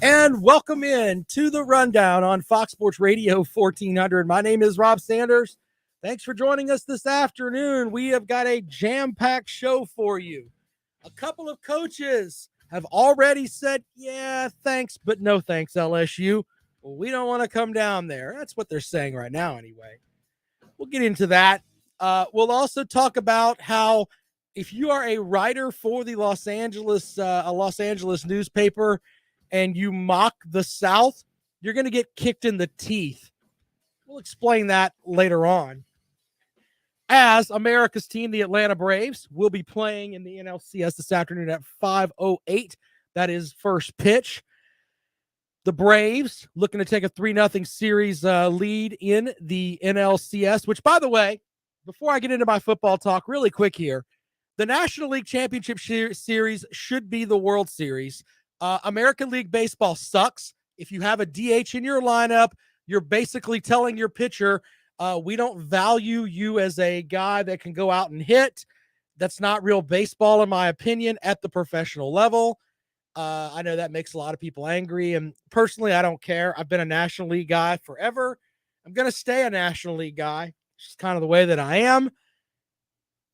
And welcome in to the Rundown on Fox Sports Radio 1400. My name is Rob Sanders. Thanks for joining us this afternoon. We have got a jam-packed show for you. A couple of coaches have already said, yeah, thanks, but no thanks, LSU. Well, we don't want to come down there. That's what they're saying right now anyway. We'll get into that. We'll also talk about how if you are a writer for the Los Angeles newspaper and you mock the South, you're going to get kicked in the teeth. We'll explain that later on. As America's team, the Atlanta Braves, will be playing in the NLCS this afternoon at 5:08. That is first pitch. The Braves looking to take a 3-0 series lead in the NLCS, which, by the way, before I get into my football talk, really quick here, the National League Championship Series should be the World Series. American League Baseball sucks. If you have a DH in your lineup, you're basically telling your pitcher, we don't value you as a guy that can go out and hit. That's not real baseball, in my opinion, at the professional level. I know that makes a lot of people angry, and personally, I don't care. I've been a National League guy forever. I'm going to stay a National League guy. It's just kind of the way that I am.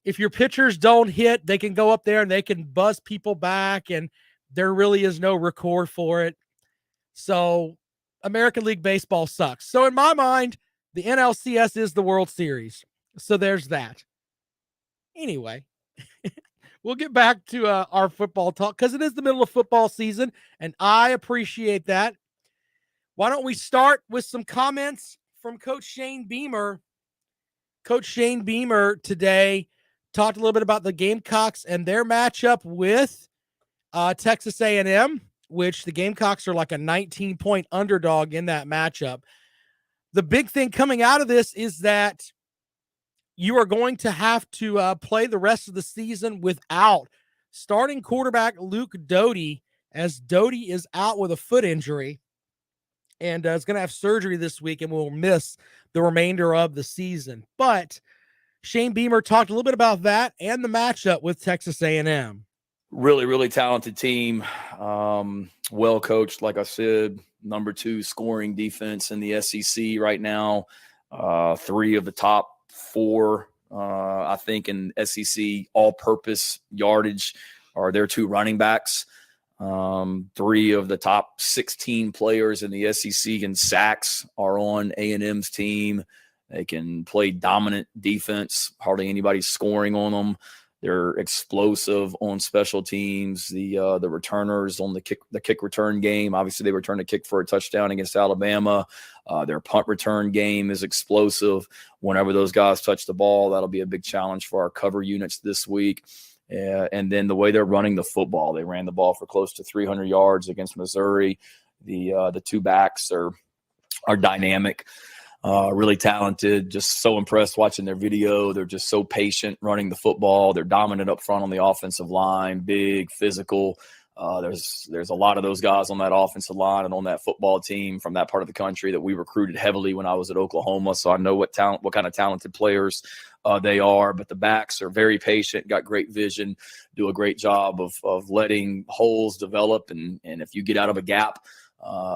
If your pitchers don't hit, they can go up there and they can buzz people back, and there really is no record for it. So American League Baseball sucks. So in my mind, the NLCS is the World Series. So there's that. Anyway, we'll get back to our football talk because it is the middle of football season, and I appreciate that. Why don't we start with some comments from Coach Shane Beamer? Coach Shane Beamer today talked a little bit about the Gamecocks and their matchup with Texas A&M, which the Gamecocks are like a 19-point underdog in that matchup. The big thing coming out of this is that you are going to have to play the rest of the season without starting quarterback Luke Doty, as Doty is out with a foot injury and is going to have surgery this week and will miss the remainder of the season. But Shane Beamer talked a little bit about that and the matchup with Texas A&M. Really, really talented team. Well coached, like I said, number 2 scoring defense in the SEC right now. 3 of the top 4, I think, in SEC all-purpose yardage are their 2 running backs. 3 of the top 16 players in the SEC in sacks are on A&M's team. They can play dominant defense. Hardly anybody's scoring on them. They're explosive on special teams. The returners on the kick return game. Obviously, they returned a kick for a touchdown against Alabama. Their punt return game is explosive. Whenever those guys touch the ball, that'll be a big challenge for our cover units this week. And then the way they're running the football, they ran the ball for close to 300 yards against Missouri. The 2 backs are dynamic. Really talented, just so impressed watching their video. They're just so patient running the football. They're dominant up front on the offensive line, big, physical. There's a lot of those guys on that offensive line and on that football team from that part of the country that we recruited heavily when I was at Oklahoma. So I know what kind of talented players they are. But the backs are very patient, got great vision, do a great job of letting holes develop. And if you get out of a gap,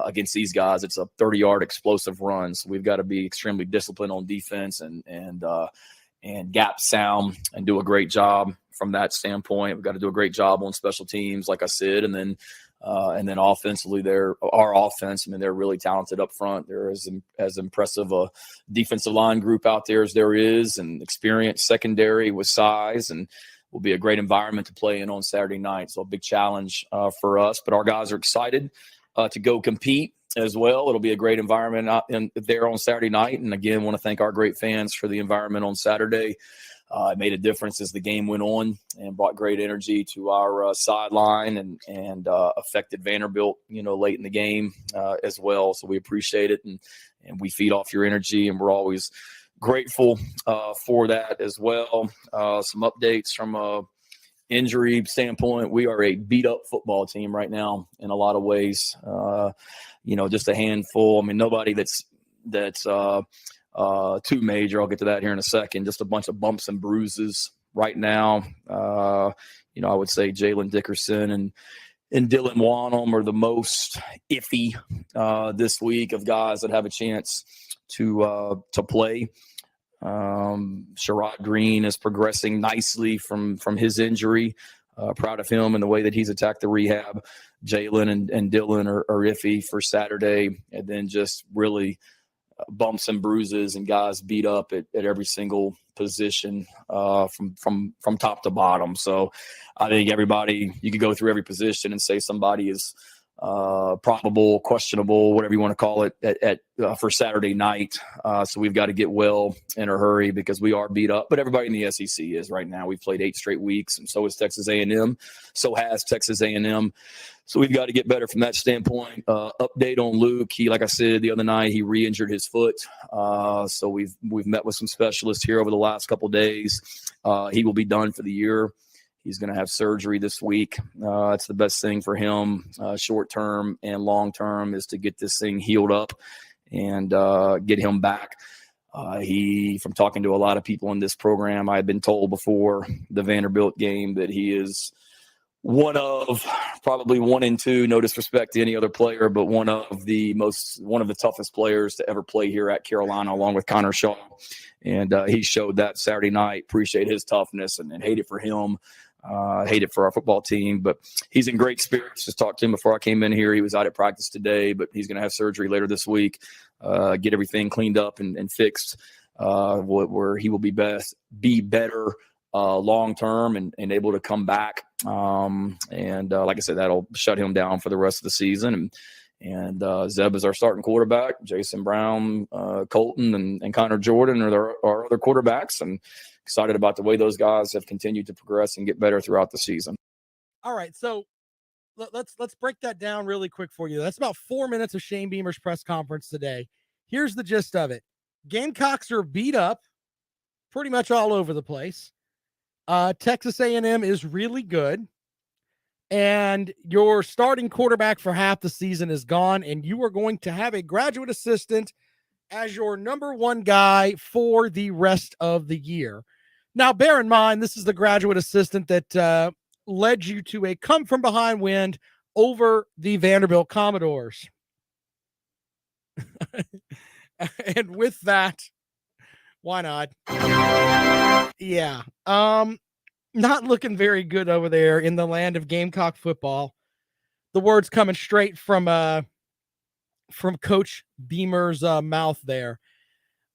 against these guys, it's a 30-yard explosive run. So we've got to be extremely disciplined on defense and gap sound and do a great job from that standpoint. We've got to do a great job on special teams, like I said, and then offensively, our offense. I mean, they're really talented up front. They're as impressive a defensive line group out there as there is, and experienced secondary with size, and will be a great environment to play in on Saturday night. So a big challenge for us, but our guys are excited to go compete as well. It'll be a great environment out there on Saturday night. And again, want to thank our great fans for the environment on Saturday. It made a difference as the game went on and brought great energy to our sideline and affected Vanderbilt, late in the game as well. So we appreciate it and we feed off your energy, and we're always grateful for that as well. Some updates from a injury standpoint. We are a beat-up football team right now in a lot of ways. Just a handful. I mean, nobody that's too major. I'll get to that here in a second. Just a bunch of bumps and bruises right now. I would say Jalen Dickerson and and Dylan Wanham are the most iffy this week of guys that have a chance to play. Sherrod Green is progressing nicely from his injury. Proud of him and the way that he's attacked the rehab. Jalen and Dylan are iffy for Saturday, and then just really bumps and bruises and guys beat up at every single position from top to bottom. So I think everybody, you could go through every position and say somebody is probable, questionable, whatever you want to call it for Saturday night. So we've got to get well in a hurry because we are beat up, but everybody in the SEC is right now. We've played 8 straight weeks, and so is Texas A&M. So has Texas A&M. So we've got to get better from that standpoint. Update on Luke. He, like I said the other night, he re-injured his foot. So we've met with some specialists here over the last couple of days. He will be done for the year. He's going to have surgery this week. It's the best thing for him, short term and long term, is to get this thing healed up and get him back. From talking to a lot of people in this program, I had been told before the Vanderbilt game that he is probably one and two, no disrespect to any other player, but one of the toughest players to ever play here at Carolina, along with Connor Shaw. And he showed that Saturday night. Appreciate his toughness and hate it for him. Hate it for our football team, but he's in great spirits. Just talked to him before I came in here. He was out at practice today, but he's going to have surgery later this week, get everything cleaned up and fixed, where he will be better long term and able to come back. Like I said, that'll shut him down for the rest of the season. And Zeb is our starting quarterback. Jason Brown, Colton, and Connor Jordan are our other quarterbacks, and excited about the way those guys have continued to progress and get better throughout the season. All right, so let's break that down really quick for you. That's about 4 minutes of Shane Beamer's press conference today. Here's the gist of it. Gamecocks are beat up pretty much all over the place. Texas A&M is really good. And your starting quarterback for half the season is gone, and you are going to have a graduate assistant as your number one guy for the rest of the year. Now, bear in mind, this is the graduate assistant that led you to a come-from-behind win over the Vanderbilt Commodores. And with that, why not? Yeah. Not looking very good over there in the land of Gamecock football. The words coming straight from Coach Beamer's mouth there.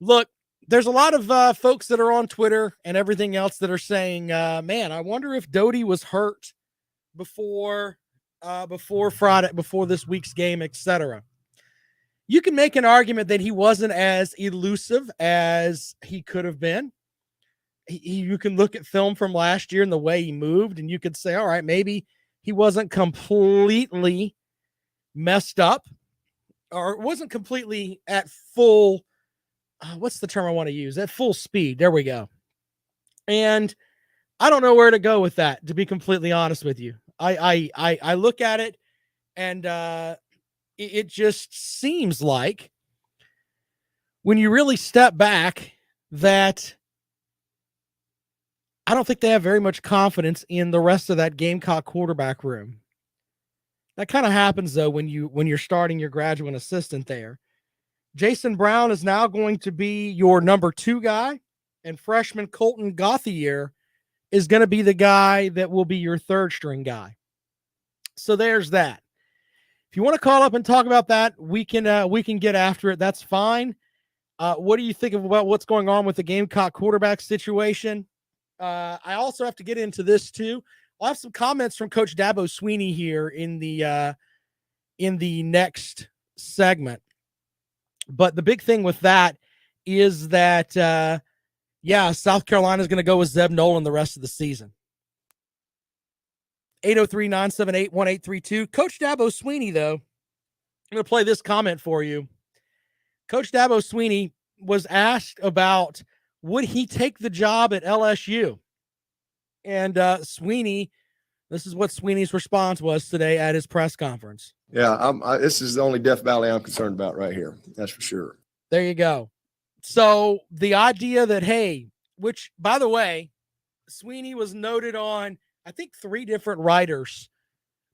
Look, there's a lot of folks that are on Twitter and everything else that are saying, man, I wonder if Doty was hurt before Friday, before this week's game, etc. You can make an argument that he wasn't as elusive as he could have been. You can look at film from last year and the way he moved, and you could say, all right, maybe he wasn't completely messed up or wasn't completely at full, what's the term I want to use? At full speed. There we go. And I don't know where to go with that, to be completely honest with you. I look at it, and it just seems like when you really step back that I don't think they have very much confidence in the rest of that Gamecock quarterback room. That kind of happens, though, when you're starting your graduate assistant there. Jason Brown is now going to be your number 2 guy, and freshman Colton Gauthier is going to be the guy that will be your 3rd string guy. So there's that. If you want to call up and talk about that, we can get after it. That's fine. What do you think about what's going on with the Gamecock quarterback situation? I also have to get into this too. I'll have some comments from Coach Dabo Swinney here in the next segment. But the big thing with that is that, South Carolina is going to go with Zeb Nolan the rest of the season. 803-978-1832. Coach Dabo Swinney, though, I'm going to play this comment for you. Coach Dabo Swinney was asked about would he take the job at LSU? And Swinney, this is what Sweeney's response was today at his press conference. Yeah, this is the only Death Valley I'm concerned about right here. That's for sure. There you go. So the idea that, hey, which, by the way, Swinney was noted on, I think, 3 different writers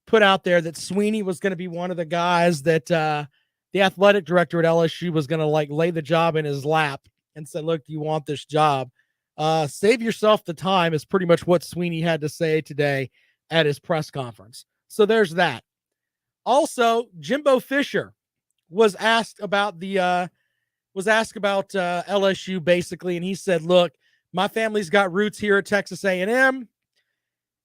put out there that Swinney was going to be one of the guys that the athletic director at LSU was going to like lay the job in his lap and said, look, do you want this job? Save yourself the time is pretty much what Swinney had to say today at his press conference. So there's that. Also, Jimbo Fisher was asked about LSU basically, and he said, look, my family's got roots here at Texas A&M,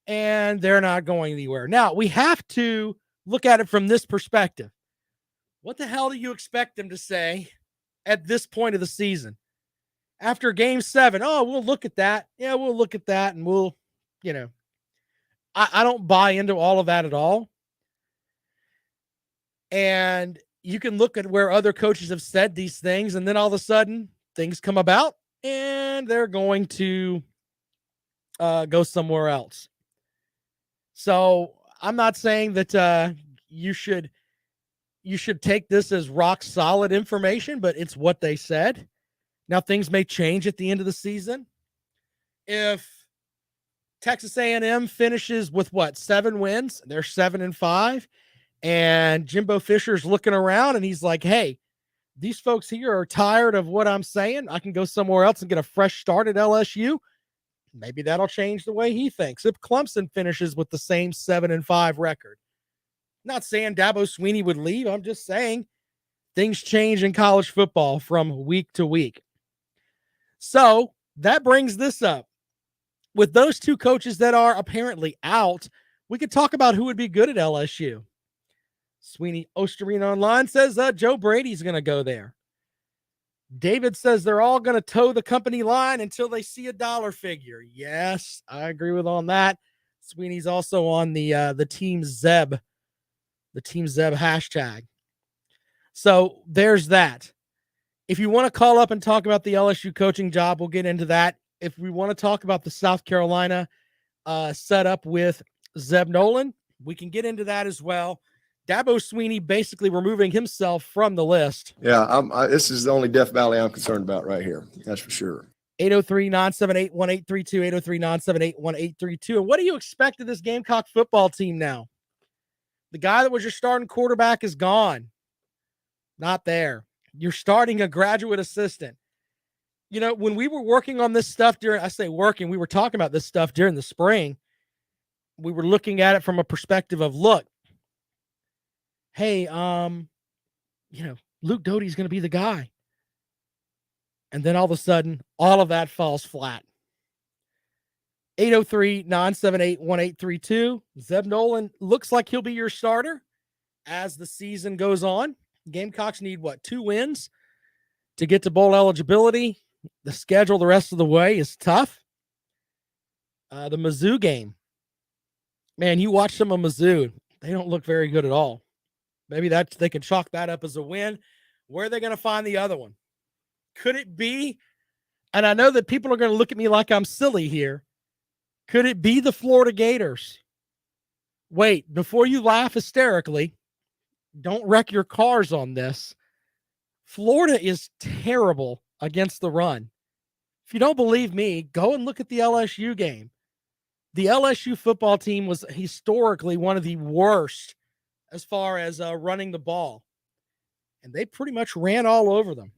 and they're not going anywhere. Now, we have to look at it from this perspective. What the hell do you expect them to say at this point of the season? After game 7, oh, we'll look at that. Yeah, we'll look at that, and we'll, I don't buy into all of that at all. And you can look at where other coaches have said these things, and then all of a sudden things come about and they're going to go somewhere else. So I'm not saying that you should take this as rock solid information, but it's what they said. Now things may change at the end of the season. If Texas A&M finishes with 7 wins, they're 7-5. And Jimbo Fisher's looking around and he's like, hey, these folks here are tired of what I'm saying. I can go somewhere else and get a fresh start at LSU. Maybe that'll change the way he thinks. If Clemson finishes with the same 7-5 record. Not saying Dabo Swinney would leave. I'm just saying things change in college football from week to week. So that brings this up. With those two coaches that are apparently out, we could talk about who would be good at LSU. Sweeney Osterina Online says Joe Brady's going to go there. David says they're all going to toe the company line until they see a dollar figure. Yes, I agree with on that. Sweeney's also on the Team Zeb, hashtag. So there's that. If you want to call up and talk about the LSU coaching job, we'll get into that. If we want to talk about the South Carolina setup with Zeb Nolan, we can get into that as well. Dabo Swinney basically removing himself from the list. Yeah, this is the only Death Valley I'm concerned about right here. That's for sure. 803-978-1832, 803-978-1832. And what do you expect of this Gamecock football team now? The guy that was your starting quarterback is gone. Not there. You're starting a graduate assistant. When we were working on this stuff we were talking about this stuff during the spring. We were looking at it from a perspective of, look, hey, Luke Doty is going to be the guy. And then all of a sudden, all of that falls flat. 803-978-1832. Zeb Nolan looks like he'll be your starter as the season goes on. Gamecocks need 2 wins to get to bowl eligibility. The schedule the rest of the way is tough. The Mizzou game. Man, you watch some of Mizzou. They don't look very good at all. Maybe they can chalk that up as a win. Where are they going to find the other one? Could it be, and I know that people are going to look at me like I'm silly here, could it be the Florida Gators? Wait, before you laugh hysterically, don't wreck your cars on this. Florida is terrible against the run. If you don't believe me, go and look at the LSU game. The LSU football team was historically one of the worst as far as running the ball. And they pretty much ran all over them.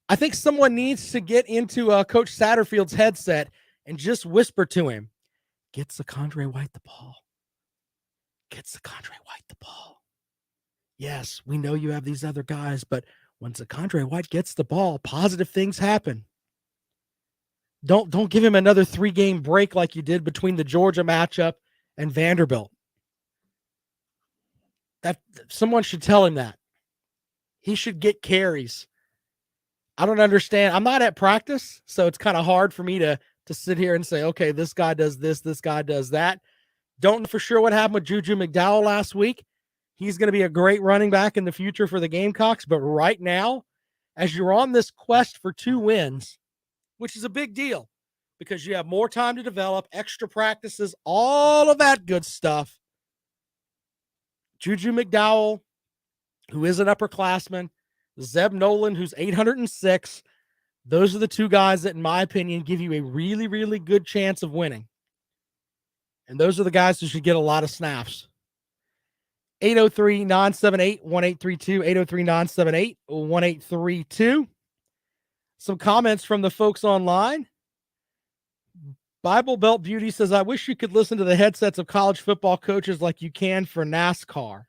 I think someone needs to get into Coach Satterfield's headset and just whisper to him, get Zakondre White the ball. Get Zakondre White the ball. Yes, we know you have these other guys, but when Zakondre White gets the ball, positive things happen. Don't give him another 3-game break like you did between the Georgia matchup and Vanderbilt. That someone should tell him that. He should get carries. I don't understand. I'm not at practice, so it's kind of hard for me to sit here and say, okay, this guy does this guy does that. Don't know for sure what happened with Juju McDowell last week. He's going to be a great running back in the future for the Gamecocks, but right now, as you're on this quest for 2 wins, which is a big deal because you have more time to develop, extra practices, all of that good stuff. Juju McDowell, who is an upperclassman, Zeb Nolan, who's 806. Those are the 2 guys that, in my opinion, give you a really, really good chance of winning. And those are the guys who should get a lot of snaps. 803-978-1832, 803-978-1832. Some comments from the folks online. Bible Belt Beauty says, I wish you could listen to the headsets of college football coaches like you can for NASCAR.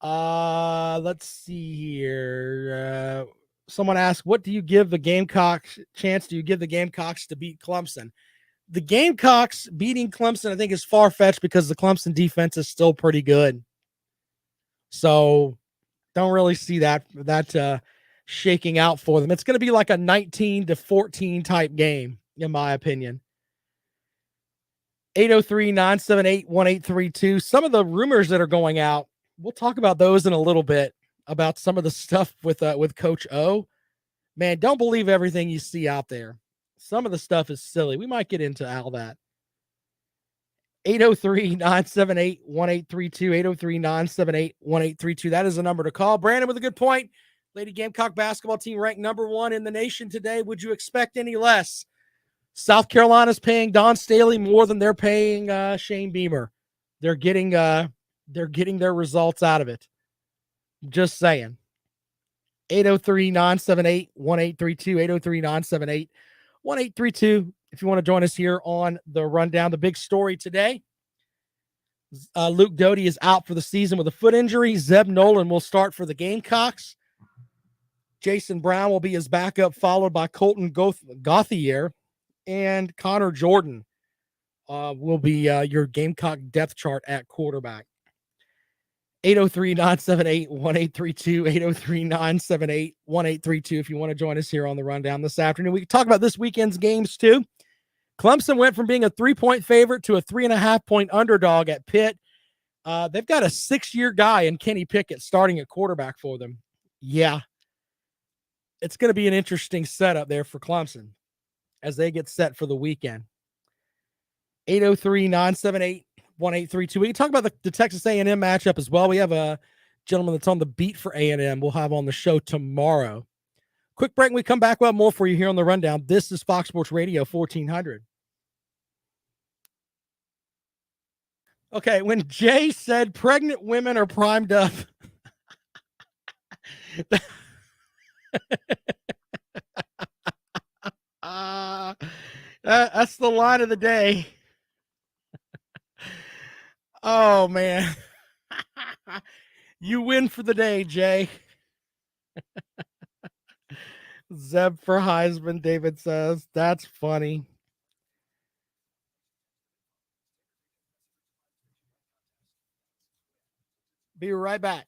Let's see here. Someone asked, what do you give the Gamecocks chance? Do you give the Gamecocks to beat Clemson? The Gamecocks beating Clemson, I think, is far-fetched because the Clemson defense is still pretty good. So don't really see that shaking out for them. It's going to be like a 19-14 type game, in my opinion. 803-978-1832. Some of the rumors that are going out, we'll talk about those in a little bit, about some of the stuff with Coach O. Man, don't believe everything you see out there. Some of the stuff is silly. We might get into all that. 803-978-1832, 803-978-1832. That is the number to call. Brandon with a good point. Lady Gamecock basketball team ranked number 1 in the nation today. Would you expect any less? South Carolina's paying Don Staley more than they're paying Shane Beamer. They're getting their results out of it. Just saying. 803-978-1832, 803-978-1832. If you want to join us here on the rundown, the big story today, Luke Doty is out for the season with a foot injury. Zeb Nolan will start for the Gamecocks. Jason Brown will be his backup, followed by Colton Gauthier, and Connor Jordan will be your Gamecock depth chart at quarterback. 803-978-1832, 803-978-1832 if you want to join us here on the rundown this afternoon. We can talk about this weekend's games too. Clemson went from being a 3-point favorite to a 3.5-point underdog at Pitt. They've got a 6-year guy in Kenny Pickett starting at quarterback for them. Yeah. It's going to be an interesting setup there for Clemson as they get set for the weekend. 803-978-1832. We can talk about the Texas A&M matchup as well. We have a gentleman that's on the beat for A&M we'll have on the show tomorrow. Quick break. When we come back, we'll have more for you here on the rundown. This is Fox Sports Radio 1400. Okay, when Jay said pregnant women are primed up, that's the line of the day. Oh, man. You win for the day, Jay. Zeb for Heisman, David says. That's funny. Be right back.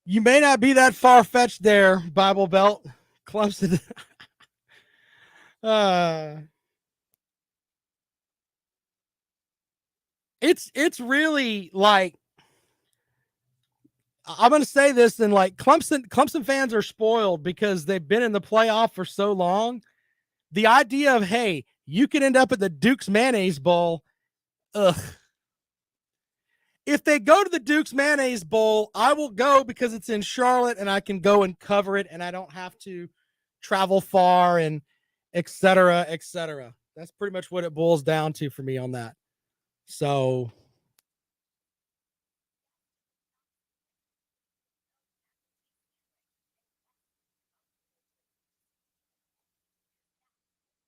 You may not be that far-fetched there, Bible Belt. Clemson. It's really like, I'm going to say this, and like Clemson fans are spoiled because they've been in the playoff for so long. The idea of, hey, you could end up at the Duke's Mayonnaise Bowl. Ugh. If they go to the Duke's Mayonnaise Bowl, I will go because it's in Charlotte and I can go and cover it and I don't have to travel far and et cetera, et cetera. That's pretty much what it boils down to for me on that. So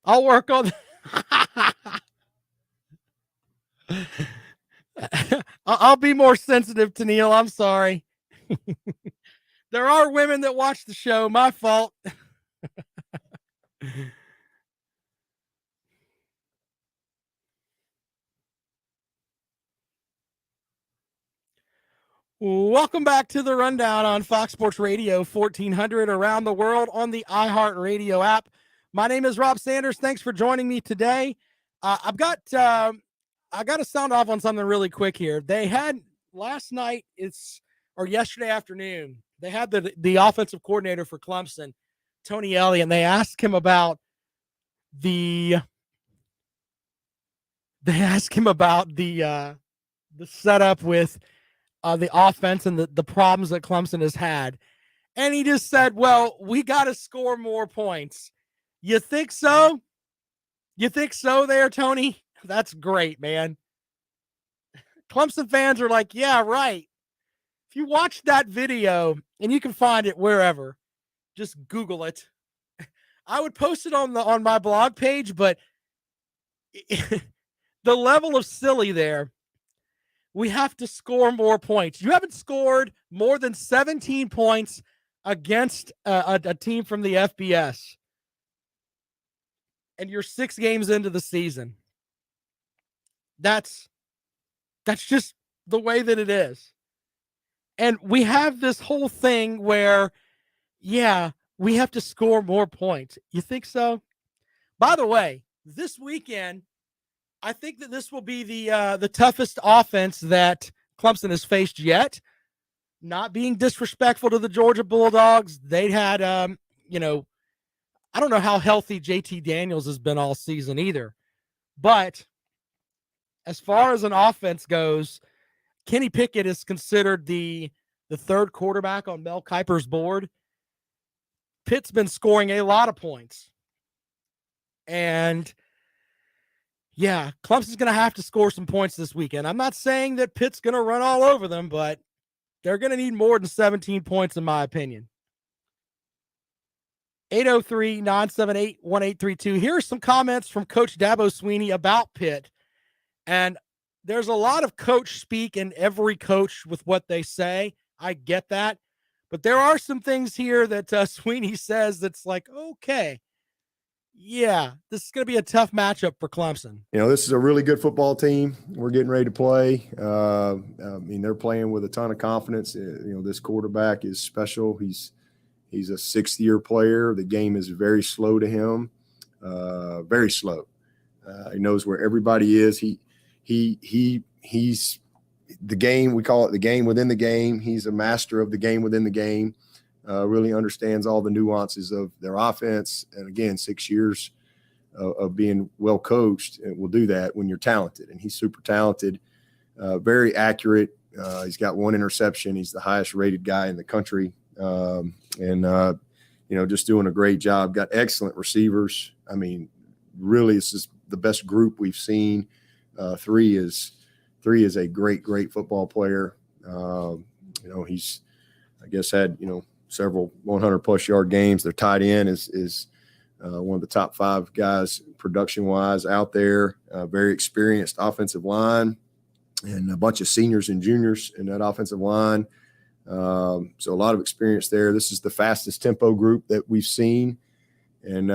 I'll work on I'll be more sensitive to Neil. I'm sorry. There are women that watch the show. My fault. Welcome back to the Rundown on Fox Sports Radio 1400 around the world on the iHeartRadio app. My name is Rob Sanders. Thanks for joining me today. I got to sound off on something really quick here. They had last night, or yesterday afternoon, they had the offensive coordinator for Clemson, Tony Elliott, and they asked him about the setup with the offense and the problems that Clemson has had. And he just said, well, we got to score more points. You think so? You think so there, Tony? That's great, man. Clemson fans are like, yeah, right. If you watch that video, and you can find it wherever, just Google it. I would post it on my blog page, but the level of silly there. We have to score more points. You haven't scored more than 17 points against a team from the FBS. And you're 6 games into the season. That's just the way that it is. And we have this whole thing where, yeah, we have to score more points. You think so? By the way, this weekend, I think that this will be the toughest offense that Clemson has faced yet. Not being disrespectful to the Georgia Bulldogs, they had, I don't know how healthy JT Daniels has been all season either. But as far as an offense goes, Kenny Pickett is considered the third quarterback on Mel Kiper's board. Pitt's been scoring a lot of points. And yeah, Clemson's going to have to score some points this weekend. I'm not saying that Pitt's going to run all over them, but they're going to need more than 17 points, in my opinion. 803-978-1832. Here are some comments from Coach Dabo Swinney about Pitt. And there's a lot of coach speak in every coach with what they say. I get that. But there are some things here that Swinney says that's like, okay, yeah, this is going to be a tough matchup for Clemson. This is a really good football team. We're getting ready to play. They're playing with a ton of confidence. This quarterback is special. He's a 6th-year player. The game is very slow to him, very slow. He knows where everybody is. He's the game. We call it the game within the game. He's a master of the game within the game. Really understands all the nuances of their offense. And again, 6 years of being well coached will do that when you're talented. And he's super talented, very accurate. He's got 1 interception. He's the highest rated guy in the country. Just doing a great job. Got excellent receivers. I mean, really, this is the best group we've seen. 3 is a great football player. He's, I guess, had, several 100-plus yard games. Their tight end is one of the top 5 guys production-wise out there. Very experienced offensive line and a bunch of seniors and juniors in that offensive line. So a lot of experience there. This is the fastest tempo group that we've seen. And,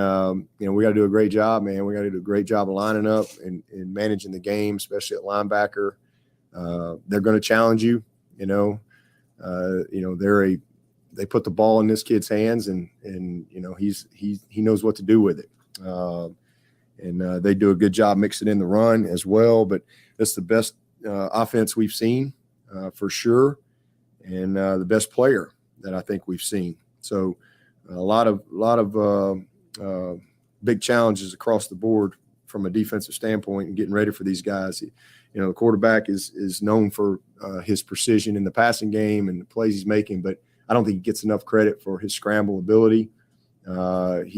we got to do a great job, man. We got to do a great job of lining up and managing the game, especially at linebacker. They're going to challenge you, they put the ball in this kid's hands and he knows what to do with it. They do a good job mixing in the run as well, but that's the best offense we've seen for sure. And the best player that I think we've seen. So a lot of big challenges across the board from a defensive standpoint and getting ready for these guys. The quarterback is known for his precision in the passing game and the plays he's making, but I don't think he gets enough credit for his scramble ability. When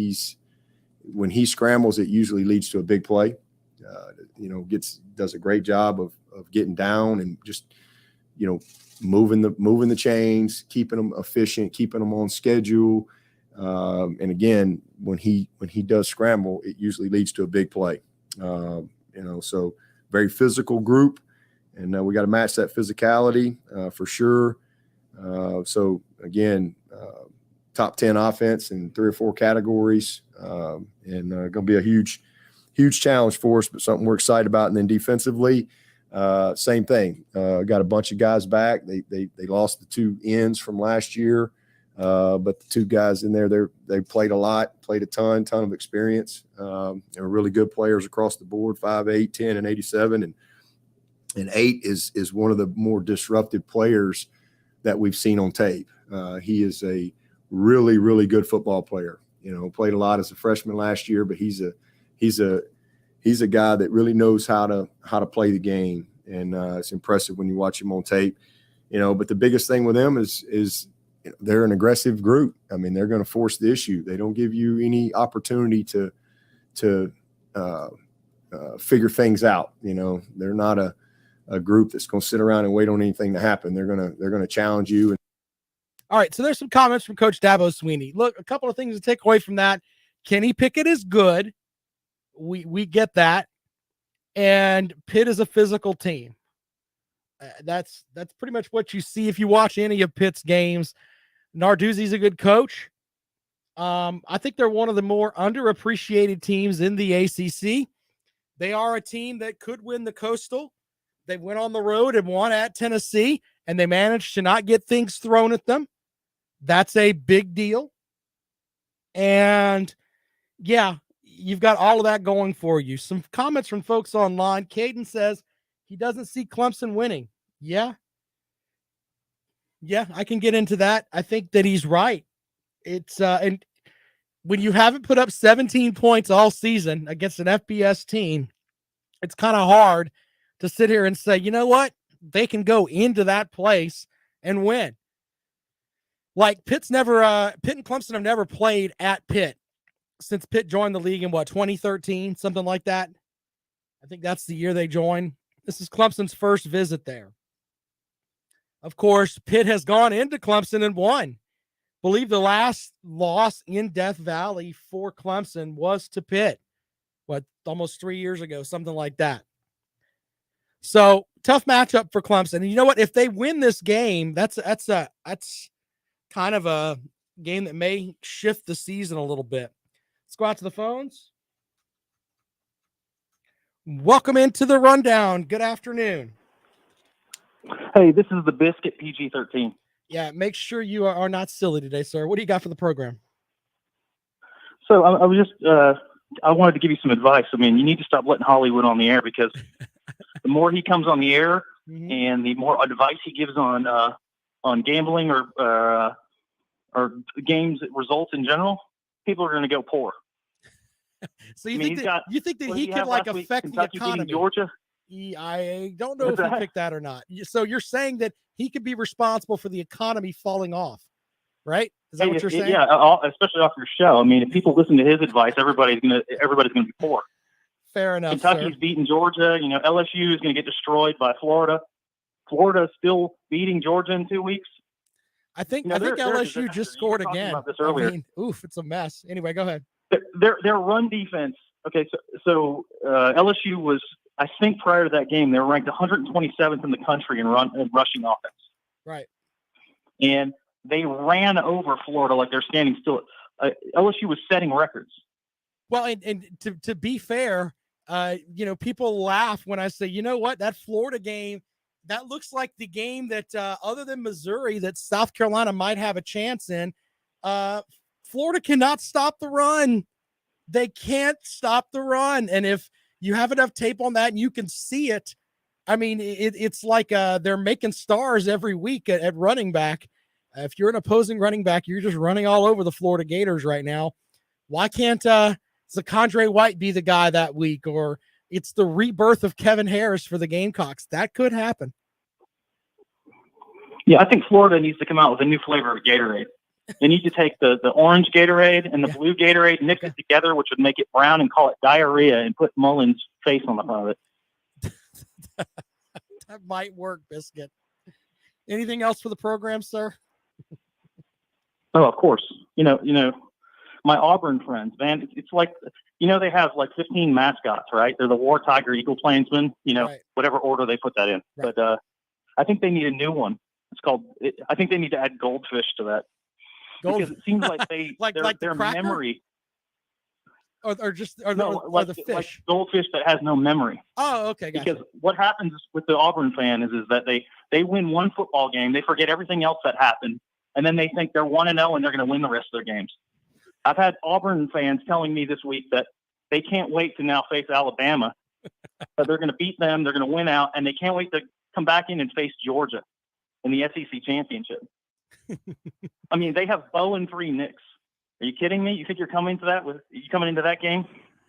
he scrambles, it usually leads to a big play. Does a great job of getting down and just, moving the chains, keeping them efficient, keeping them on schedule. And again, when he does scramble, it usually leads to a big play. So very physical group. And we got to match that physicality for sure. So, again, top 10 offense in 3 or 4 categories, and going to be a huge challenge for us, but something we're excited about. And then defensively, same thing. Got a bunch of guys back. They lost the 2 ends from last year, but the 2 guys in there, they played a lot, played a ton of experience. They're really good players across the board, 5'8", 10, and 87. And 8 is one of the more disruptive players that we've seen on tape. He is a really, really good football player. Played a lot as a freshman last year, but he's a guy that really knows how to play the game, and it's impressive when you watch him on tape. But the biggest thing with them is they're an aggressive group. I mean, they're going to force the issue. They don't give you any opportunity to figure things out. They're not a group that's going to sit around and wait on anything to happen. They're going to challenge you. All right, so there's some comments from Coach Dabo Swinney. Look, a couple of things to take away from that. Kenny Pickett is good. We get that. And Pitt is a physical team. That's pretty much what you see if you watch any of Pitt's games. Narduzzi's a good coach. I think they're one of the more underappreciated teams in the ACC. They are a team that could win the Coastal. They went on the road and won at Tennessee, and they managed to not get things thrown at them. That's a big deal. And, yeah, you've got all of that going for you. Some comments from folks online. Caden says he doesn't see Clemson winning. Yeah, I can get into that. I think that he's right. It's and when you haven't put up 17 points all season against an FBS team, it's kind of hard to sit here and say, you know what? They can go into that place and win. Like Pitt and Clemson have never played at Pitt since Pitt joined the league in 2013, something like that. I think that's the year they joined. This is Clemson's first visit there. Of course, Pitt has gone into Clemson and won. I believe the last loss in Death Valley for Clemson was to Pitt, almost 3 years ago, something like that. So tough matchup for Clemson. And you know what? If they win this game, that's kind of a game that may shift the season a little bit. Let's go out to the phones. Welcome into the rundown. Good afternoon. Hey, this is the Biscuit PG-13. Yeah, make sure you are not silly today, sir. What do you got for the program? So I wanted to give you some advice. I mean, you need to stop letting Hollywood on the air, because the more he comes on the air and the more advice he gives on gambling or games results in general, people are going to go poor. So you think that he could affect the economy? Georgia? I don't know if he picked that or not. So you're saying that he could be responsible for the economy falling off, right? Is that what you're saying? Yeah, especially off your show. I mean, if people listen to his advice, everybody's gonna be poor. Fair enough. Kentucky's beating Georgia. LSU is going to get destroyed by Florida. Florida's still beating Georgia in 2 weeks. I think LSU just scored again. About this earlier. I mean, it's a mess. Anyway, go ahead. Their run defense. Okay, so LSU was, I think, prior to that game, they were ranked 127th in the country in rushing offense. Right. And they ran over Florida like they're standing still. LSU was setting records. Well, and to be fair, people laugh when I say, you know what, that Florida game, that looks like the game that other than Missouri, that South Carolina might have a chance in. Florida cannot stop the run. They can't stop the run. And if you have enough tape on that and you can see it, I mean, it's like they're making stars every week at running back. If you're an opposing running back, you're just running all over the Florida Gators right now. Why can't Zakondre White be the guy that week? Or it's the rebirth of Kevin Harris for the Gamecocks. That could happen. Yeah, I think Florida needs to come out with a new flavor of Gatorade. They need to take the orange Gatorade and the blue Gatorade, mix it together, which would make it brown, and call it diarrhea, and put Mullen's face on the front of it. That might work, Biscuit. Anything else for the program, sir? Oh, of course. my Auburn friends, man, it's like, they have like 15 mascots, right? They're the War Tiger, Eagle Plainsman, Right. whatever order they put that in. Right. But I think they need a new one. I think they need to add goldfish to that. Because it seems like their memory. Or the fish. Like goldfish that has no memory. Oh, okay. Gotcha. Because what happens with the Auburn fan is that they win one football game, they forget everything else that happened, and then they think they're 1-0 and they're going to win the rest of their games. I've had Auburn fans telling me this week that they can't wait to now face Alabama. But they're going to beat them, they're going to win out, and they can't wait to come back in and face Georgia in the SEC championship. I mean, they have Bo and 3 Knicks. Are you kidding me? You think you're coming into that game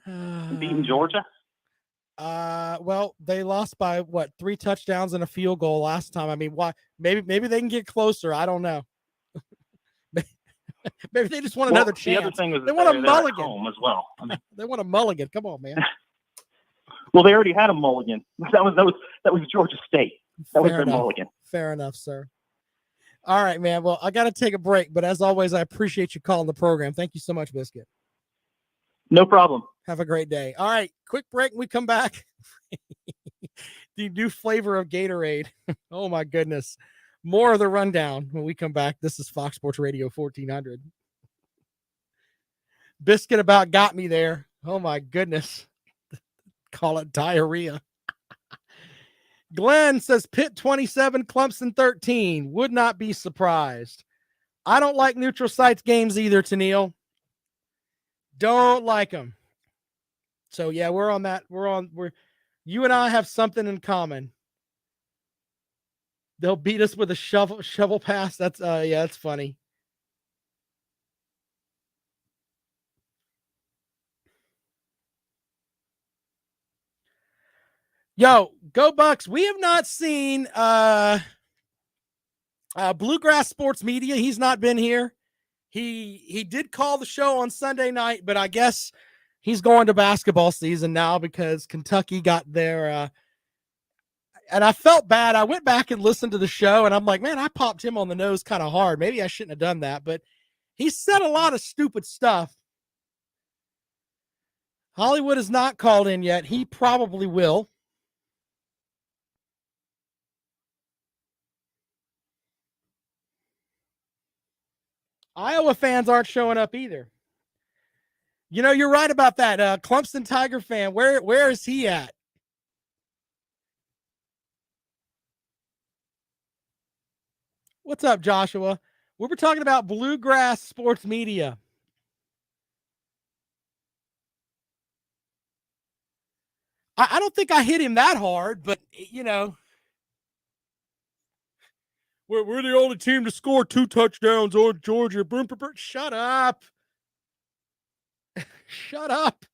and beating Georgia? Well, they lost by 3 touchdowns and a field goal last time. I mean, why? Maybe they can get closer. I don't know. Maybe they just want another chance. The other thing was they want a mulligan home as well. I mean, they want a mulligan. Come on, man. Well, they already had a mulligan. That was Georgia State. That was their mulligan. Fair enough, sir. All right, man. Well, I got to take a break, but as always, I appreciate you calling the program. Thank you so much, Biscuit. No problem. Have a great day. All right, quick break. We come back. The new flavor of Gatorade. Oh, my goodness. More of the rundown when we come back. This is Fox Sports Radio 1400. Biscuit about got me there. Oh, my goodness. Call it diarrhea. Glenn says Pitt 27, Clemson 13. Would not be surprised. I don't like neutral sites games either, Tennille. Don't like them. So, yeah, we're on that. You and I have something in common. They'll beat us with a shovel pass. That's that's funny. Yo, go Bucks. We have not seen Bluegrass Sports Media. He's not been here. He did call the show on Sunday night, but I guess he's going to basketball season now because Kentucky got their and I felt bad. I went back and listened to the show, and I'm like, man, I popped him on the nose kind of hard. Maybe I shouldn't have done that, but he said a lot of stupid stuff. Hollywood is not called in yet. He probably will. Iowa fans aren't showing up either. You're right about that. Clemson Tiger fan, where is he at? What's up, Joshua? We were talking about Bluegrass Sports Media. I don't think I hit him that hard, but, we're the only team to score 2 touchdowns on Georgia. Shut up. Shut up.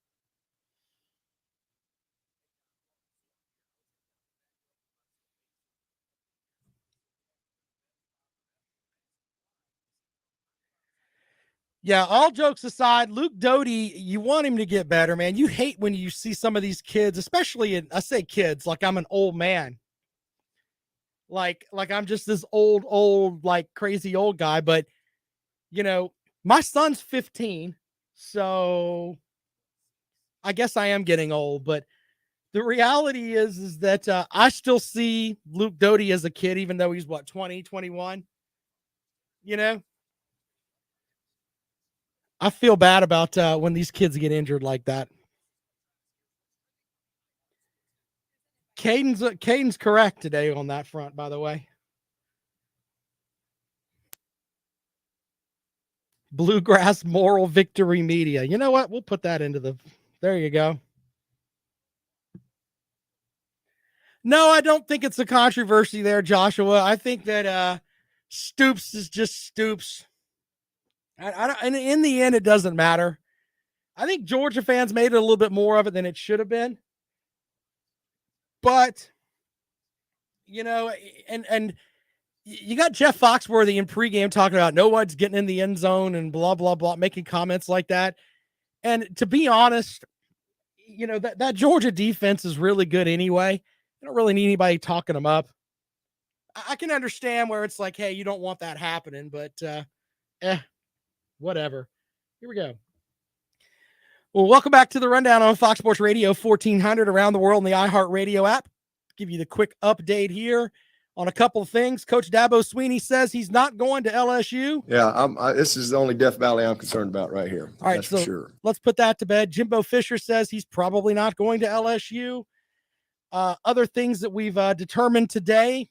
Yeah, all jokes aside, Luke Doty, you want him to get better, man. You hate when you see some of these kids, especially I say kids, like I'm an old man. Like I'm just this old, like crazy old guy. But, my son's 15, so I guess I am getting old. But the reality is that I still see Luke Doty as a kid, even though he's 20, 21, I feel bad about when these kids get injured like that. Caden's correct today on that front, by the way. Bluegrass Moral Victory Media. You know what? We'll put that into there you go. No, I don't think it's a controversy there, Joshua. I think that Stoops is just Stoops. And in the end, it doesn't matter. I think Georgia fans made it a little bit more of it than it should have been. But, and you got Jeff Foxworthy in pregame talking about no one's getting in the end zone and blah, blah, blah, making comments like that. And to be honest, that Georgia defense is really good anyway. I don't really need anybody talking them up. I can understand where it's like, hey, you don't want that happening, but whatever. Here we go. Well, welcome back to the Rundown on Fox Sports Radio 1400 around the world in the iHeartRadio app. Give you the quick update here on a couple of things. Coach Dabo Swinney says he's not going to LSU. Yeah, this is the only Death Valley I'm concerned about right here. All right, that's so for sure. Let's put that to bed. Jimbo Fisher says he's probably not going to LSU. Other things that we've determined today.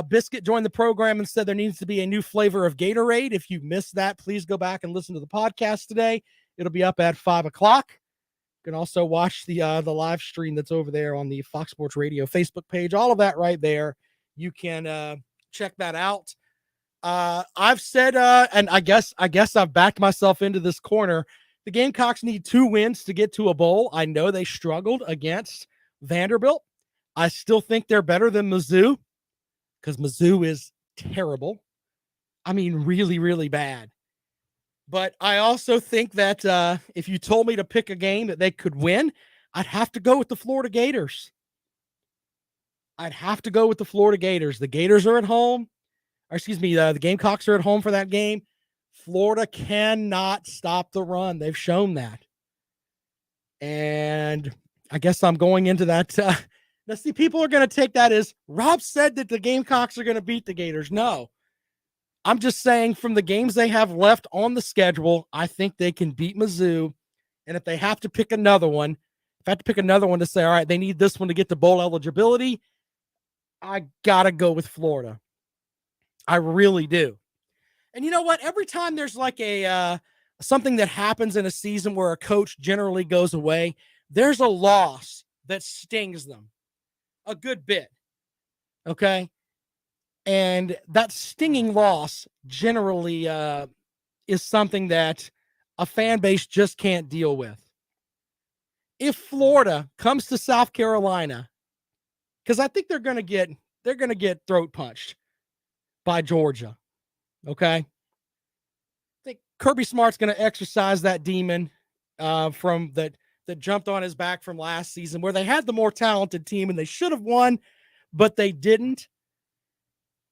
Biscuit joined the program and said there needs to be a new flavor of Gatorade. If you missed that, please go back and listen to the podcast today. It'll be up at 5 o'clock. You can also watch the live stream that's over there on the Fox Sports Radio Facebook page. All of that right there. You can check that out. I've said, and I guess I've backed myself into this corner. The Gamecocks need 2 wins to get to a bowl. I know they struggled against Vanderbilt. I still think they're better than Mizzou because Mizzou is terrible. I mean, really, really bad. But I also think that if you told me to pick a game that they could win, I'd have to go with the Florida Gators. The Gators are at home. Or excuse me, the Gamecocks are at home for that game. Florida cannot stop the run. They've shown that. And I guess I'm going into that. Now, see, people are going to take that as Rob said that the Gamecocks are going to beat the Gators. No. I'm just saying from the games they have left on the schedule, I think they can beat Mizzou. And if they have to pick another one, to say, all right, they need this one to get to bowl eligibility, I got to go with Florida. I really do. And you know what? Every time there's like a something that happens in a season where a coach generally goes away, there's a loss that stings them a good bit. Okay? And that stinging loss generally is something that a fan base just can't deal with. If Florida comes to South Carolina, because I think they're going to get throat punched by Georgia. Okay? I think Kirby Smart's going to exercise that demon from that jumped on his back from last season, where they had the more talented team and they should have won, but they didn't.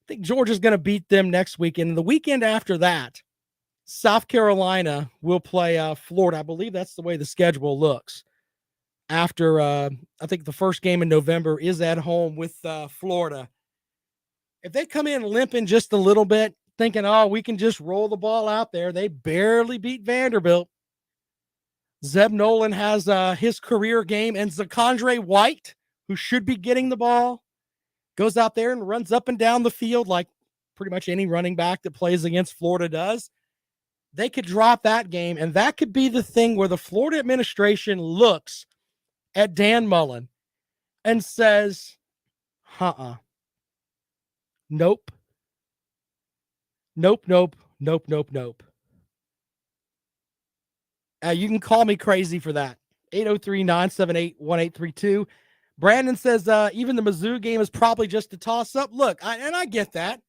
I think Georgia's going to beat them next weekend. And the weekend after that, South Carolina will play Florida. I believe that's the way the schedule looks. After, I think the first game in November is at home with Florida. If they come in limping just a little bit, thinking, oh, we can just roll the ball out there, they barely beat Vanderbilt. Zeb Nolan has his career game, and Zakondre White, who should be getting the ball, goes out there and runs up and down the field like pretty much any running back that plays against Florida does. They could drop that game, and that could be the thing where the Florida administration looks at Dan Mullen and says, nope. You can call me crazy for that. 803-978-1832. Brandon says, even the Mizzou game is probably just a toss-up. Look, I get that.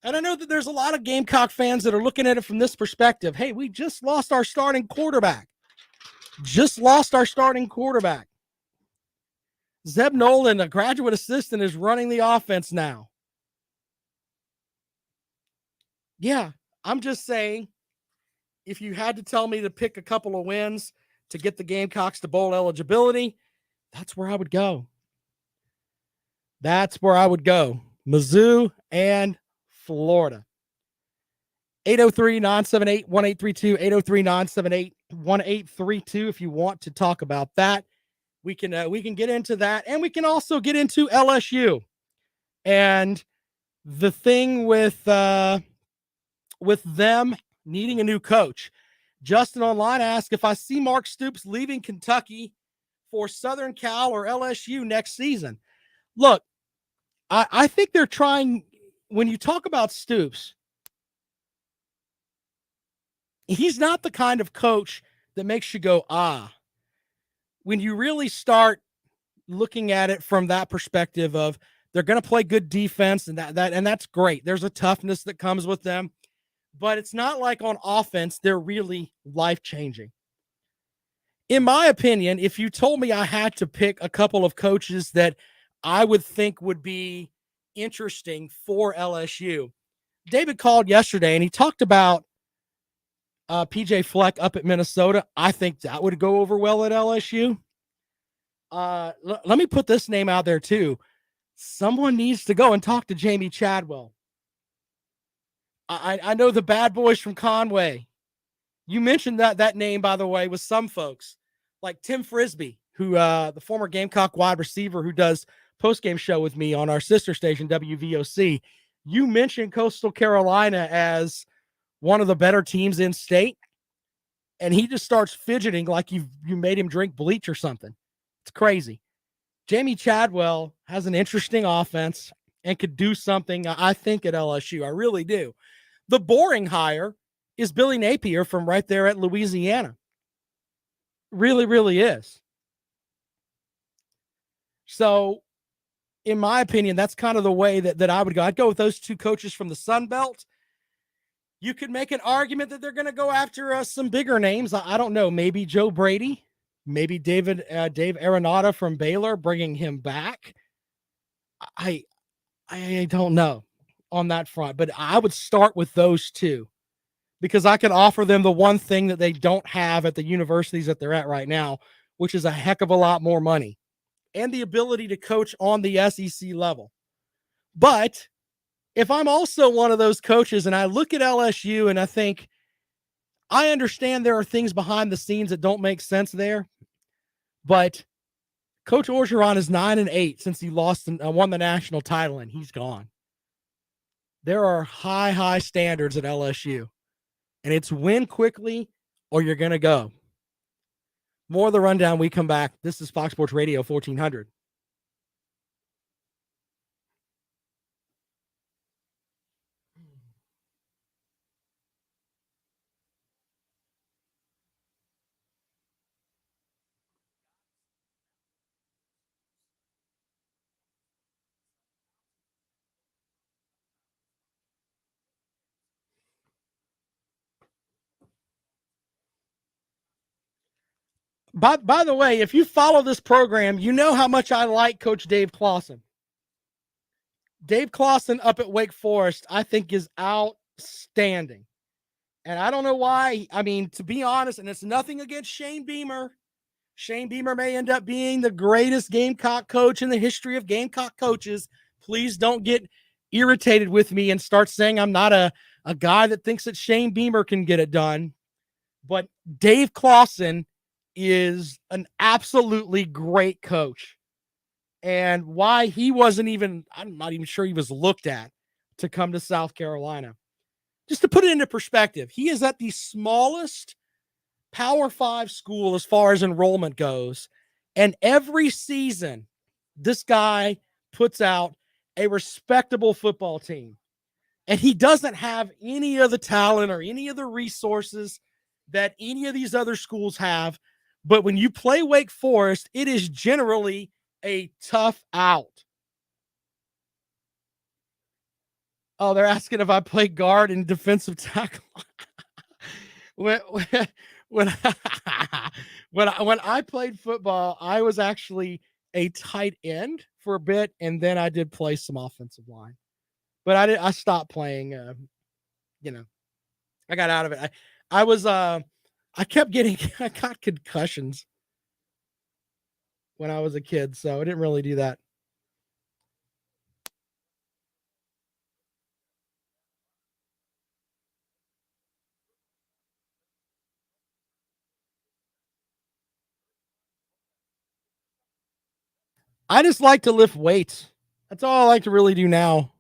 And I know that there's a lot of Gamecock fans that are looking at it from this perspective. Hey, we just lost our starting quarterback. Zeb Nolan, a graduate assistant, is running the offense now. Yeah, I'm just saying, if you had to tell me to pick a couple of wins to get the Gamecocks to bowl eligibility, that's where I would go. Mizzou and Florida. 803-978-1832, 803-978-1832 if you want to talk about that. We can get into that, and we can also get into LSU. And the thing with them needing a new coach. Justin online asked if I see Mark Stoops leaving Kentucky for Southern Cal or LSU next season. Look, I think they're trying, when you talk about Stoops, he's not the kind of coach that makes you go, when you really start looking at it from that perspective of they're going to play good defense and that's great. There's a toughness that comes with them, but it's not like on offense, they're really life-changing. In my opinion, if you told me I had to pick a couple of coaches that I would think would be interesting for LSU, David called yesterday and he talked about PJ Fleck up at Minnesota. I think that would go over well at LSU. Let me put this name out there too. Someone needs to go and talk to Jamie Chadwell. I know the bad boys from Conway. You mentioned that name, by the way, with some folks like Tim Frisbee, who the former Gamecock wide receiver who does post-game show with me on our sister station, WVOC. You mentioned Coastal Carolina as one of the better teams in state, and he just starts fidgeting like you made him drink bleach or something. It's crazy. Jamie Chadwell has an interesting offense and could do something, I think, at LSU. I really do. The boring hire is Billy Napier from right there at Louisiana. Really, really is. So, in my opinion, that's kind of the way that I would go. I'd go with those two coaches from the Sun Belt. You could make an argument that they're going to go after some bigger names. I don't know. Maybe Joe Brady. Maybe Dave Arenado from Baylor, bringing him back. I don't know on that front, but I would start with those two because I can offer them the one thing that they don't have at the universities that they're at right now, which is a heck of a lot more money and the ability to coach on the SEC level. But if I'm also one of those coaches and I look at LSU and I think, I understand there are things behind the scenes that don't make sense there, but Coach Orgeron is 9-8 since he lost and won the national title, and he's gone. There are high standards at LSU, and it's win quickly or you're going to go. More of the rundown. We come back. This is Fox Sports Radio 1400. By the way, if you follow this program, you know how much I like Coach Dave Clawson. Dave Clawson up at Wake Forest, I think, is outstanding. And I don't know why. I mean, to be honest, and it's nothing against Shane Beamer. Shane Beamer may end up being the greatest Gamecock coach in the history of Gamecock coaches. Please don't get irritated with me and start saying I'm not a guy that thinks that Shane Beamer can get it done. But Dave Clawson is an absolutely great coach. And why he wasn't even, I'm not even sure he was looked at to come to South Carolina. Just to put it into perspective, he is at the smallest Power 5 school as far as enrollment goes. And every season, this guy puts out a respectable football team. And he doesn't have any of the talent or any of the resources that any of these other schools have. But when you play Wake Forest, it is generally a tough out. Oh, they're asking if I play guard and defensive tackle. when I played football, I was actually a tight end for a bit, and then I did play some offensive line. But I stopped playing. I got out of it. I got concussions when I was a kid, so I didn't really do that. I just like to lift weights. That's all I like to really do now.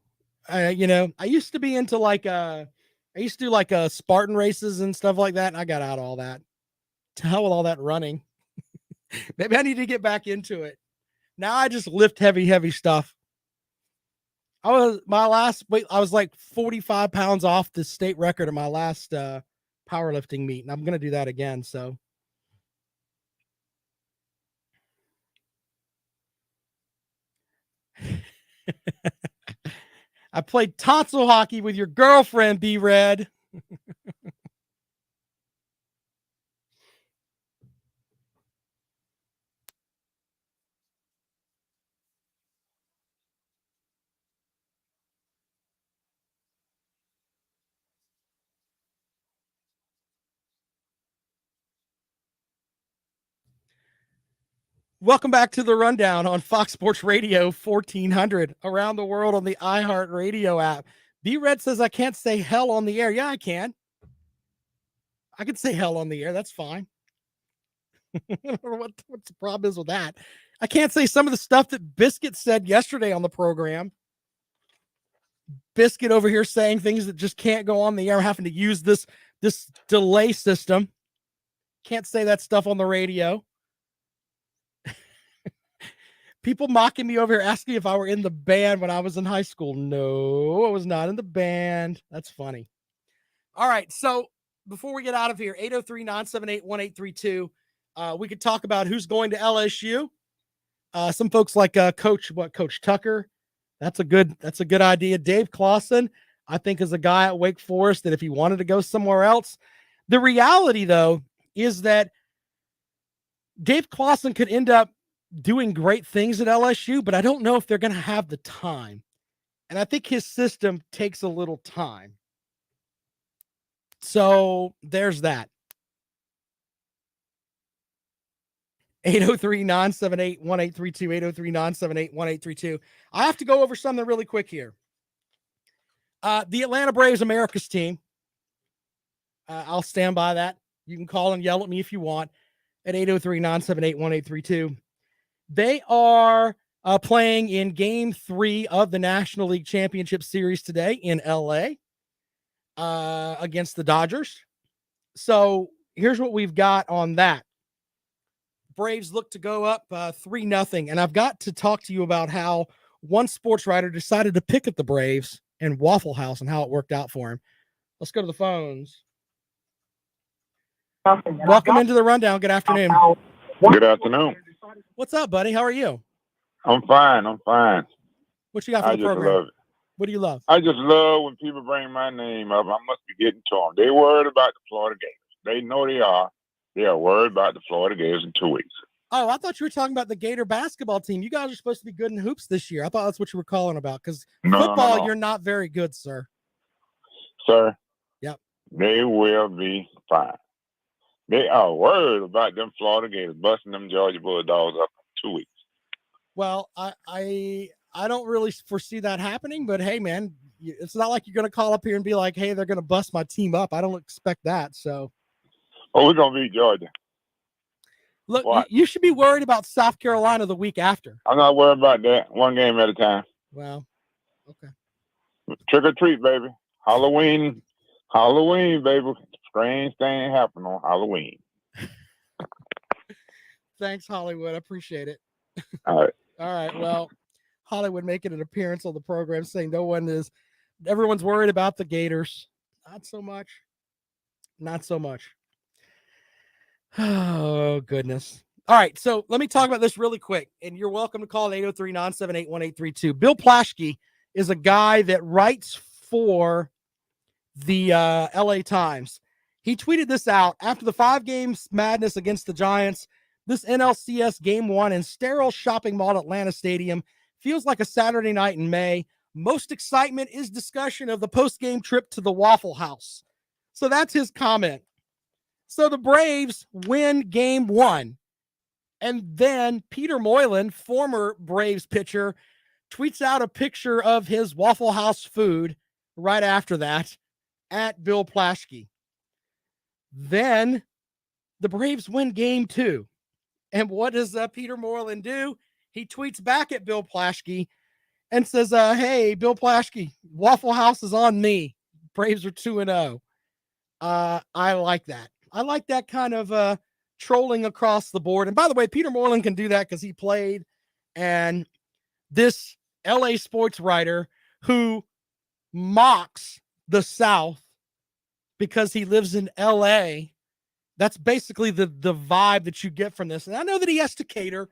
I used to be into I used to do Spartan races and stuff like that. And I got out of all that. To hell with all that running. Maybe I need to get back into it. Now I just lift heavy stuff. I was like 45 pounds off the state record of my last powerlifting meet, and I'm going to do that again. So I played tonsil hockey with your girlfriend, B-Red. Welcome back to the Rundown on Fox Sports Radio 1400 around the world on the iHeart Radio app. B-Red says I can't say hell on the air. Yeah, I can. I can say hell on the air. That's fine. I don't know what the problem is with that. I can't say some of the stuff that Biscuit said yesterday on the program. Biscuit over here saying things that just can't go on the air, having to use this delay system. Can't say that stuff on the radio. People mocking me over here, asking if I were in the band when I was in high school. No, I was not in the band. That's funny. All right, so before we get out of here, 803-978-1832, we could talk about who's going to LSU. Some folks like Coach Tucker. That's a good idea. Dave Clawson, I think, is a guy at Wake Forest that if he wanted to go somewhere else. The reality, though, is that Dave Clawson could end up doing great things at LSU, but I don't know if they're going to have the time. And I think his system takes a little time. So there's that. 803-978-1832, 803-978-1832. I have to go over something really quick here. The Atlanta Braves, America's team. I'll stand by that. You can call and yell at me if you want at 803-978-1832. They are playing in Game 3 of the National League Championship Series today in LA against the Dodgers. So here's what we've got on that. Braves look to go up 3-0. And I've got to talk to you about how one sports writer decided to pick at the Braves and Waffle House and how it worked out for him. Let's go to the phones. Welcome into the Rundown. Good afternoon. Good afternoon. What's up, buddy? How are you? I'm fine. What you got for I the just program? love it. What do you love? I just love when people bring my name up. I must be getting to them. They worried about the Florida Gators. They know they are. They are worried about the Florida Gators in 2 weeks. Oh, I thought you were talking about the Gator basketball team. You guys are supposed to be good in hoops this year. I thought that's what you were calling about because football, you're not very good, sir. Sir? Yep. They will be fine. They are worried about them Florida Gators busting them Georgia Bulldogs up in 2 weeks. Well, I don't really foresee that happening, but hey, man, it's not like you're going to call up here and be like, hey, they're going to bust my team up. I don't expect that. So. Oh, we're going to beat Georgia. Look, you should be worried about South Carolina the week after. I'm not worried about that. One game at a time. Well, okay. Trick or treat, baby. Halloween, baby. Strange thing happened on Halloween. Thanks, Hollywood. I appreciate it. All right. All right. Well, Hollywood making an appearance on the program saying everyone's worried about the Gators. Not so much. Oh, goodness. All right. So let me talk about this really quick. And you're welcome to call 803-978-1832. Bill Plaschke is a guy that writes for the LA Times. He tweeted this out after the 5 games madness against the Giants. This NLCS Game 1 in sterile shopping mall at Atlanta Stadium feels like a Saturday night in May. Most excitement is discussion of the post-game trip to the Waffle House. So that's his comment. So the Braves win Game 1. And then Peter Moylan, former Braves pitcher, tweets out a picture of his Waffle House food right after that at Bill Plaschke. Then the Braves win Game 2. And what does Peter Moylan do? He tweets back at Bill Plaschke and says, hey, Bill Plaschke, Waffle House is on me. Braves are 2-0. I like that. I like that kind of trolling across the board. And by the way, Peter Moylan can do that because he played. And this LA sports writer who mocks the South because he lives in LA, that's basically the vibe that you get from this. And I know that he has to cater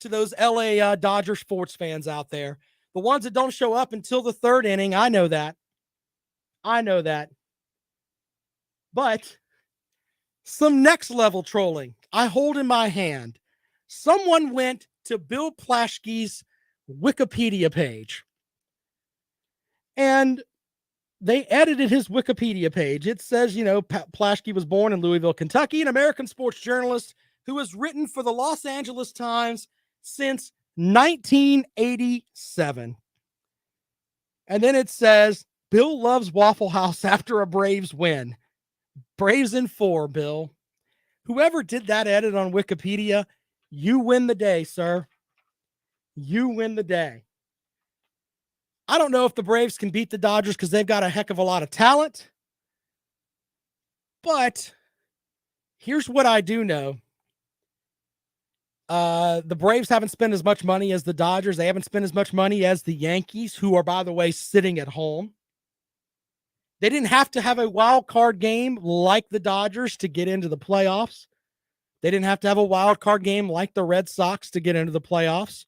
to those LA Dodger sports fans out there. The ones that don't show up until the 3rd inning. I know that. But some next level trolling I hold in my hand. Someone went to Bill Plaschke's Wikipedia page and they edited his Wikipedia page. It says, Plaschke was born in Louisville, Kentucky, an American sports journalist, who has written for the Los Angeles Times since 1987. And then it says, Bill loves Waffle House after a Braves win. Braves in 4, Bill. Whoever did that edit on Wikipedia, you win the day, sir. You win the day. I don't know if the Braves can beat the Dodgers because they've got a heck of a lot of talent. But here's what I do know. The Braves haven't spent as much money as the Dodgers. They haven't spent as much money as the Yankees, who are, by the way, sitting at home. They didn't have to have a wild card game like the Dodgers to get into the playoffs. They didn't have to have a wild card game like the Red Sox to get into the playoffs.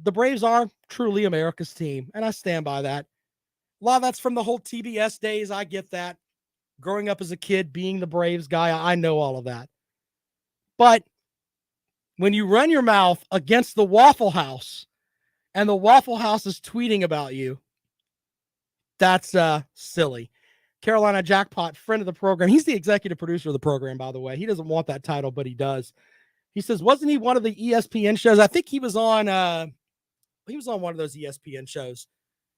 The Braves are truly America's team, and I stand by that. A lot of that's from the whole TBS days. I get that. Growing up as a kid, being the Braves guy, I know all of that. But when you run your mouth against the Waffle House and the Waffle House is tweeting about you, that's silly. Carolina Jackpot, friend of the program. He's the executive producer of the program, by the way. He doesn't want that title, but he does. He says, wasn't he one of the ESPN shows? I think he was on one of those ESPN shows,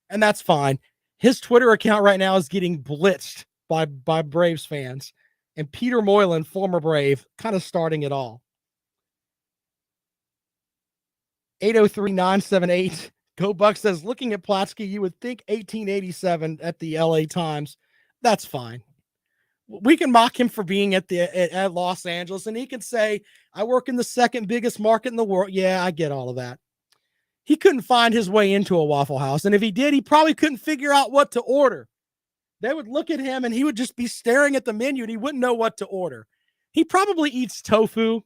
and that's fine. His Twitter account right now is getting blitzed by Braves fans, and Peter Moylan, former Brave, kind of starting it all. 803-978. Go Buck says, looking at Platsky, you would think 1887 at the LA Times. That's fine. We can mock him for being at Los Angeles, and he can say, I work in the second biggest market in the world. Yeah, I get all of that. He couldn't find his way into a Waffle House, and if he did, he probably couldn't figure out what to order. They would look at him, and he would just be staring at the menu, and he wouldn't know what to order. He probably eats tofu.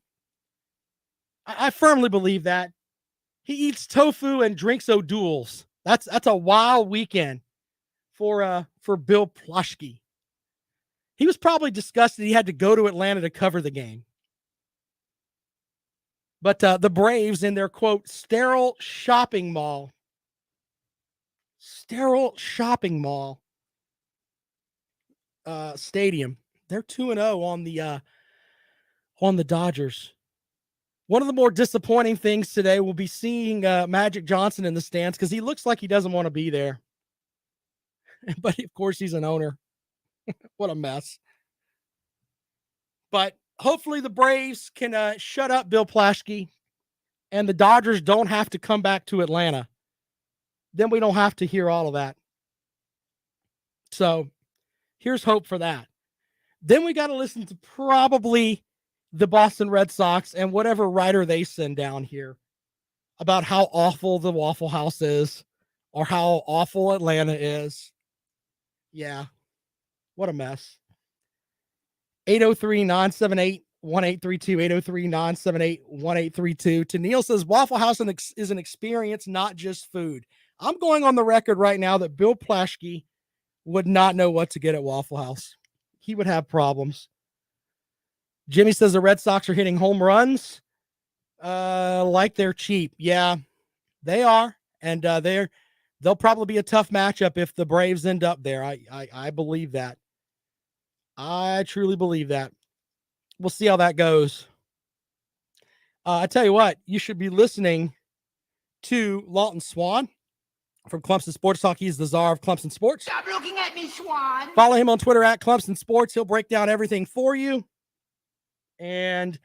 I firmly believe that. He eats tofu and drinks O'Doul's. That's a wild weekend for Bill Plaschke. He was probably disgusted he had to go to Atlanta to cover the game. But the Braves in their, quote, sterile shopping mall. Stadium. They're 2-0 on the Dodgers. One of the more disappointing things today will be seeing Magic Johnson in the stands because he looks like he doesn't want to be there. But, of course, he's an owner. What a mess. But hopefully the Braves can shut up Bill Plaschke and the Dodgers don't have to come back to Atlanta. Then we don't have to hear all of that. So here's hope for that. Then we got to listen to probably the Boston Red Sox and whatever writer they send down here about how awful the Waffle House is or how awful Atlanta is. Yeah. What a mess. 803-978-1832, 803-978-1832. Tennille says Waffle House is an experience, not just food. I'm going on the record right now that Bill Plaschke would not know what to get at Waffle House. He would have problems. Jimmy says the Red Sox are hitting home runs like they're cheap. Yeah, they are. And they'll probably be a tough matchup if the Braves end up there. I believe that. I truly believe that. We'll see how that goes. I tell you what, you should be listening to Lawton Swan from Clemson Sports Talk. He's the czar of Clemson Sports. Stop looking at me, Swan. Follow him on Twitter at Clemson Sports. He'll break down everything for you. And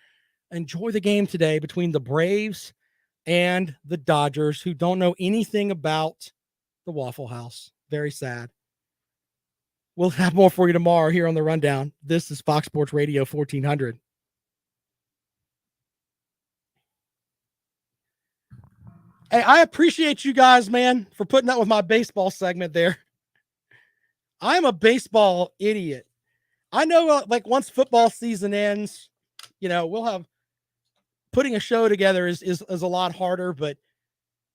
enjoy the game today between the Braves and the Dodgers, who don't know anything about the Waffle House. Very sad. We'll have more for you tomorrow here on the Rundown. This is Fox Sports Radio 1400. Hey, I appreciate you guys, man, for putting up with my baseball segment there. I'm a baseball idiot. I know, like, once football season ends, we'll have putting a show together is a lot harder, but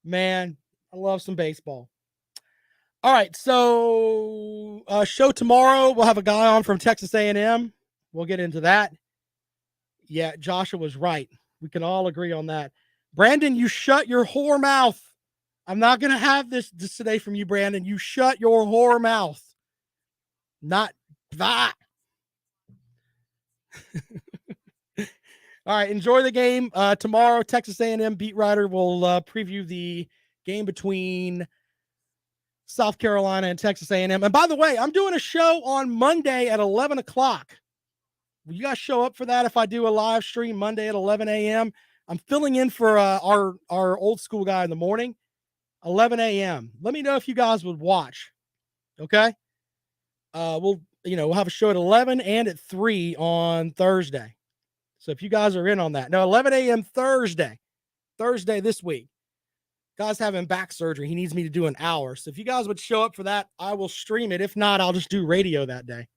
man, I love some baseball. All right, so show tomorrow. We'll have a guy on from Texas A&M. We'll get into that. Yeah, Joshua was right. We can all agree on that. Brandon, you shut your whore mouth. I'm not going to have this today from you, Brandon. You shut your whore mouth. Not that. All right, enjoy the game. Tomorrow, Texas A&M beat writer will preview the game between South Carolina and Texas A&M. And by the way, I'm doing a show on Monday at 11 o'clock. Will you guys show up for that if I do a live stream Monday at 11 a.m.? I'm filling in for our old school guy in the morning, 11 a.m. Let me know if you guys would watch, okay? We'll have a show at 11 and at 3 on Thursday. So if you guys are in on that. Now, 11 a.m. Thursday this week. Guy's having back surgery. He needs me to do an hour. So if you guys would show up for that, I will stream it. If not, I'll just do radio that day.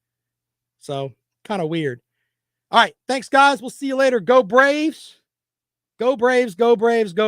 So kind of weird. All right. Thanks, guys. We'll see you later. Go Braves. Go Braves. Go Braves. Go